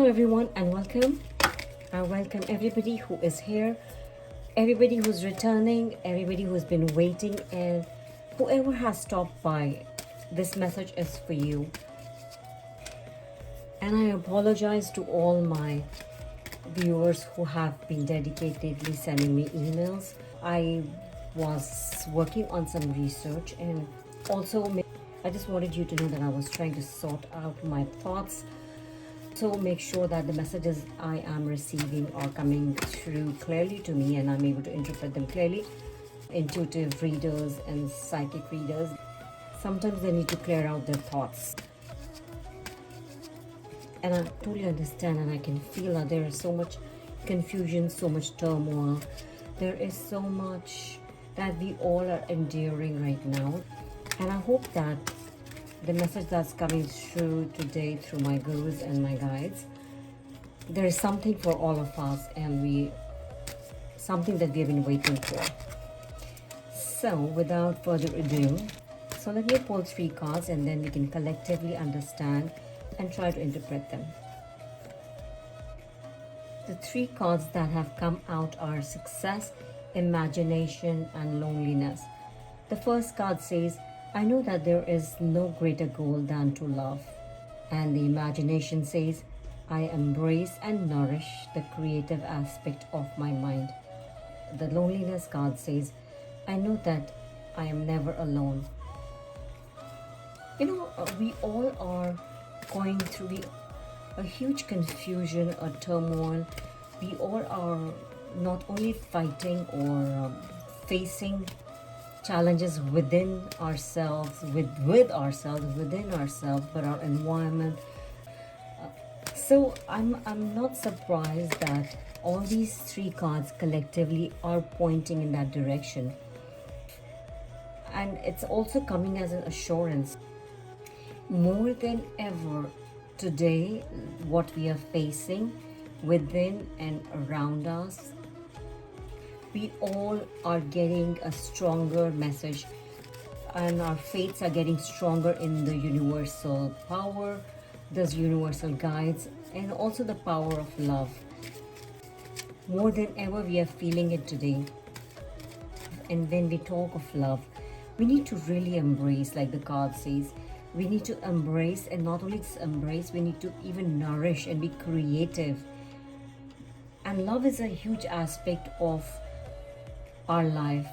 Hello everyone and welcome. I welcome everybody who is here, everybody who's returning, everybody who's been waiting, and whoever has stopped by. This message is for you. And I apologize to all my viewers who have been dedicatedly sending me emails. I was working on some research, and also I just wanted you to know that I was trying to sort out my thoughts. So make sure that the messages I am receiving are coming through clearly to me and I'm able to interpret them clearly. Intuitive readers and psychic readers, sometimes they need to clear out their thoughts. And I totally understand, and I can feel that there is so much confusion, so much turmoil. There is so much that we all are enduring right now. And I hope that the message that's coming through today through my gurus and my guides, there is something for all of us, and something that we have been waiting for. So without further ado, so let me pull 3 cards and then we can collectively understand and try to interpret them. The 3 cards that have come out are success, imagination, and loneliness. The first card says, I know that there is no greater goal than to love. And the imagination says, I embrace and nourish the creative aspect of my mind. The loneliness card says, I know that I am never alone. We all are going through a huge confusion, a turmoil. We all are not only fighting or facing challenges within ourselves, within ourselves, but our environment. So I'm not surprised that all these 3 cards collectively are pointing in that direction. And it's also coming as an assurance. More than ever today, what we are facing within and around us, we all are getting a stronger message, and our faiths are getting stronger in the universal power, those universal guides, and also the power of love. More than ever, we are feeling it today. And when we talk of love, we need to really embrace, like the card says, we need to embrace, and not only just embrace, we need to even nourish and be creative. And love is a huge aspect of our life,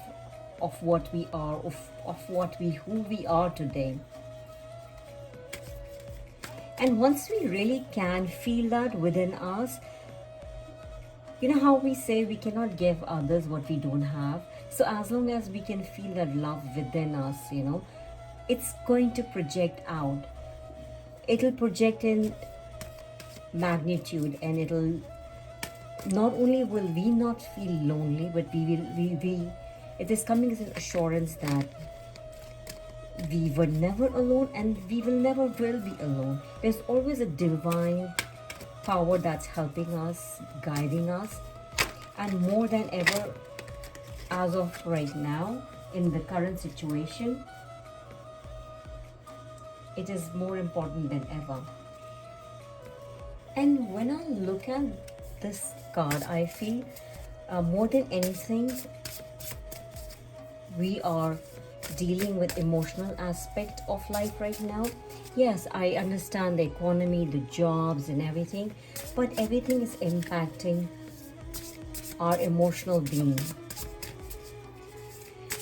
of what we are, who we are today. And once we really can feel that within us, you know how we say we cannot give others what we don't have. So as long as we can feel that love within us, it's going to project out. It'll project in magnitude, and it'll not only will we not feel lonely, but it is coming as an assurance that we were never alone, and we never will be alone. There's always a divine power that's helping us, guiding us, and more than ever, as of right now, in the current situation, it is more important than ever. And when I look at this card, I feel more than anything, we are dealing with emotional aspect of life right now. Yes, I understand the economy, the jobs and everything, but everything is impacting our emotional being.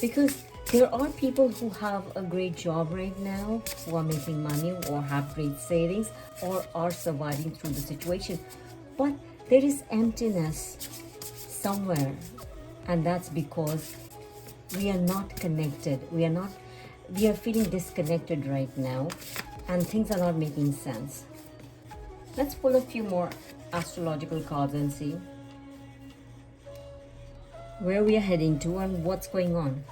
Because there are people who have a great job right now, who are making money or have great savings or are surviving through the situation. But there is emptiness somewhere, and that's because we are not connected. We are feeling disconnected right now, and things are not making sense. Let's pull a few more astrological cards and see where we are heading to and what's going on.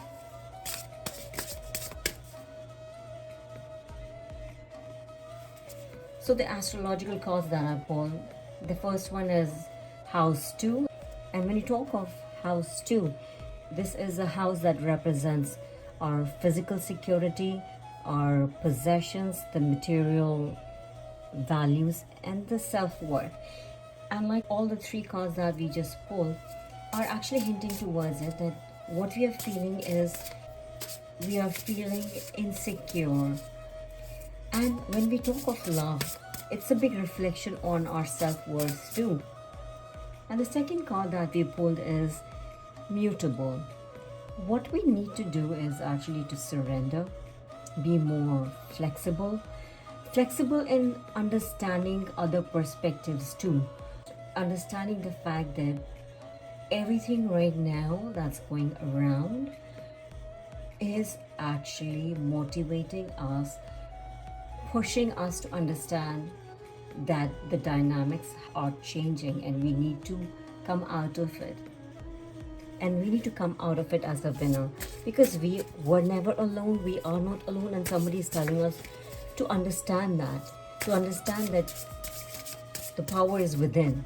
So the astrological cards that I pulled, the first one is House 2. And when you talk of House 2, this is a house that represents our physical security, our possessions, the material values, and the self-worth. And like all the three cards that we just pulled are actually hinting towards it, that what we are feeling is we are feeling insecure. And when we talk of love, it's a big reflection on our self-worth too. And the second card that we pulled is mutable. What we need to do is actually to surrender, be more flexible in understanding other perspectives too, understanding the fact that everything right now that's going around is actually motivating us, pushing us to understand that the dynamics are changing and we need to come out of it. And we need to come out of it as a winner, because we were never alone. We are not alone, and somebody is telling us to understand that the power is within.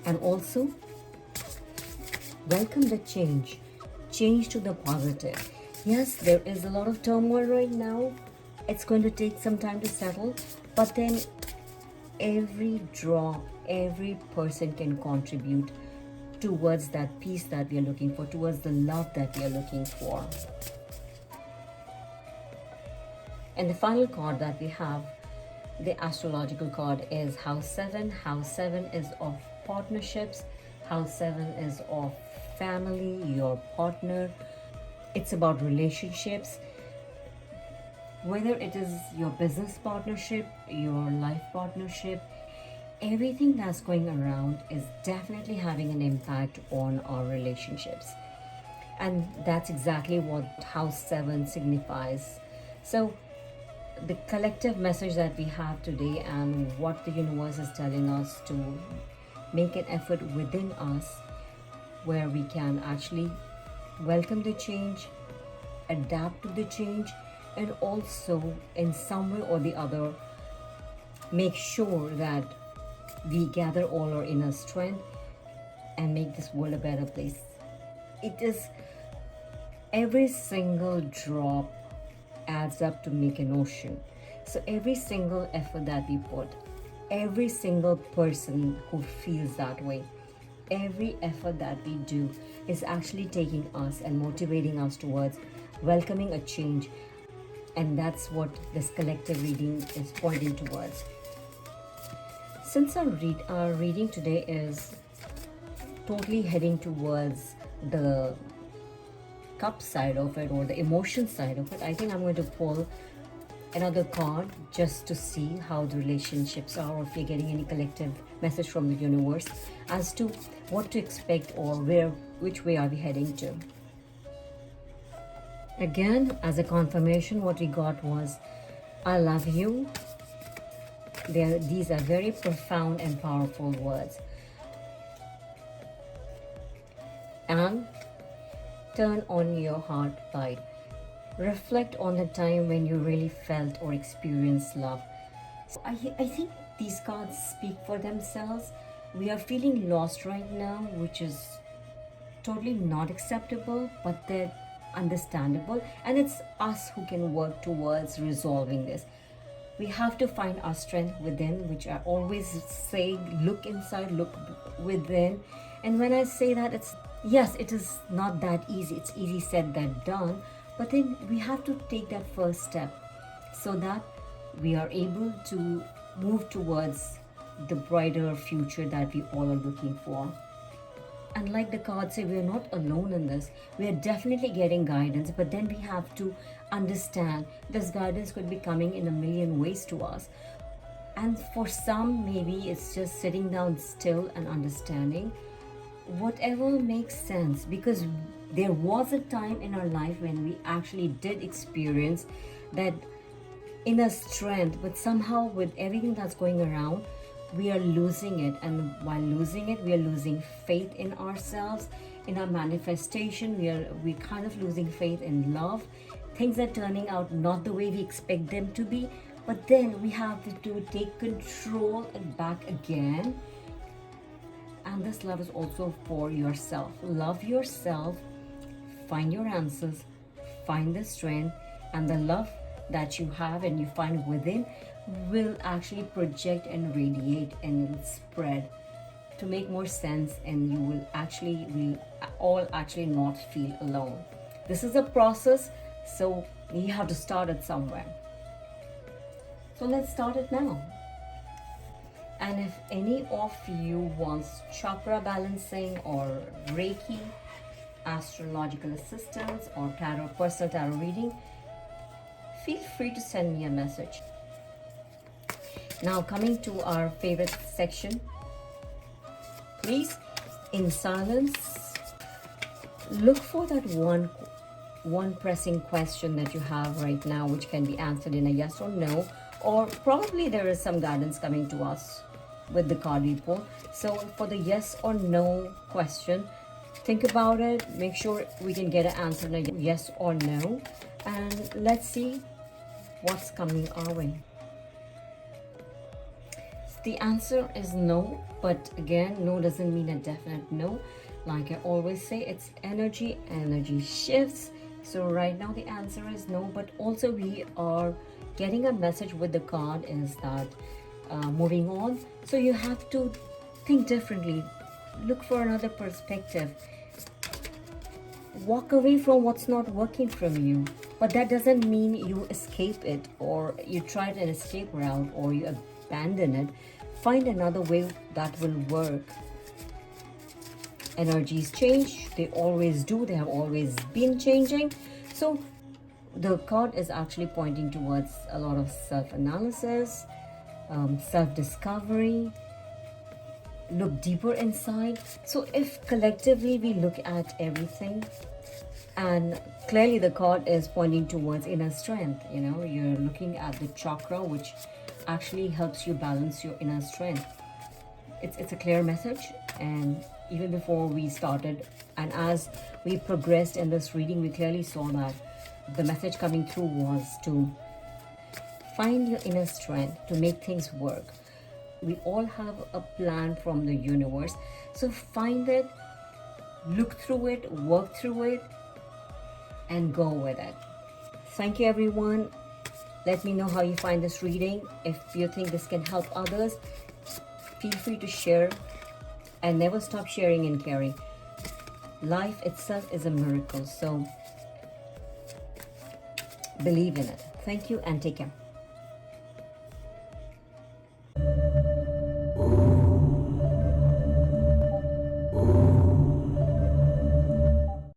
And also welcome the change to the positive. Yes, there is a lot of turmoil right now. It's going to take some time to settle, but then every drop, every person can contribute towards that peace that we are looking for, towards the love that we are looking for. And the final card that we have, the astrological card, is House 7. House 7 is of partnerships. House 7 is of family, your partner. It's about relationships. Whether it is your business partnership, your life partnership, everything that's going around is definitely having an impact on our relationships. And that's exactly what House 7 signifies. So the collective message that we have today, and what the universe is telling us, to make an effort within us where we can actually welcome the change, adapt to the change, and also in some way or the other make sure that we gather all our inner strength and make this world a better place. It is every single drop adds up to make an ocean. So every single effort that we put, every single person who feels that way, every effort that we do is actually taking us and motivating us towards welcoming a change. And that's what this collective reading is pointing towards. Since our reading today is totally heading towards the cup side of it, or the emotion side of it, I think I'm going to pull another card just to see how the relationships are, or if you're getting any collective message from the universe as to what to expect, or which way are we heading to. Again, as a confirmation, what we got was, I love you. These are very profound and powerful words. And turn on your heart light. Reflect on the time when you really felt or experienced love. So I think these cards speak for themselves. We are feeling lost right now, which is totally not acceptable, but they're understandable, and it's us who can work towards resolving this. We have to find our strength within, which I always say, look inside, look within. And when I say that, it is not that easy. It's easy said than done. But then we have to take that first step so that we are able to move towards the brighter future that we all are looking for. And like the cards say, we're not alone in this. We're definitely getting guidance, but then we have to understand this guidance could be coming in a million ways to us. And for some, maybe it's just sitting down still and understanding whatever makes sense, because there was a time in our life when we actually did experience that inner strength, but somehow with everything that's going around, we are losing it. And while losing it, we are losing faith in ourselves, in our manifestation. We're kind of losing faith in love. Things are turning out not the way we expect them to be, but then we have to take control and back again. And this love is also for yourself. Love yourself, find your answers, find the strength, and the love that you have and you find within will actually project and radiate and will spread to make more sense, and you will all actually not feel alone. This is a process, so you have to start it somewhere. So let's start it now. And if any of you wants chakra balancing or Reiki, astrological assistance, or personal tarot reading, feel free to send me a message. Now coming to our favorite section, please, in silence, look for that one pressing question that you have right now, which can be answered in a yes or no, or probably there is some guidance coming to us with the card report. So for the yes or no question, think about it, make sure we can get an answer in a yes or no, and let's see what's coming our way. The answer is no, but again, no doesn't mean a definite no. Like I always say, it's energy shifts. So right now the answer is no, but also we are getting a message with the card is that moving on. So you have to think differently, look for another perspective, walk away from what's not working from you. But that doesn't mean you escape it, or you tried an escape route, or you abandon it. Find another way that will work. Energies change, they always do, they have always been changing. So the card is actually pointing towards a lot of self-analysis, self-discovery, look deeper inside. So if collectively we look at everything, and clearly the card is pointing towards inner strength, you're looking at the chakra, which actually helps you balance your inner strength. It's a clear message, and even before we started and as we progressed in this reading, we clearly saw that the message coming through was to find your inner strength to make things work. We all have a plan from the universe, so find it, look through it, work through it, and go with it. Thank you, everyone. Let me know how you find this reading. If you think this can help others, feel free to share, and never stop sharing and caring. Life itself is a miracle, so believe in it. Thank you and take care.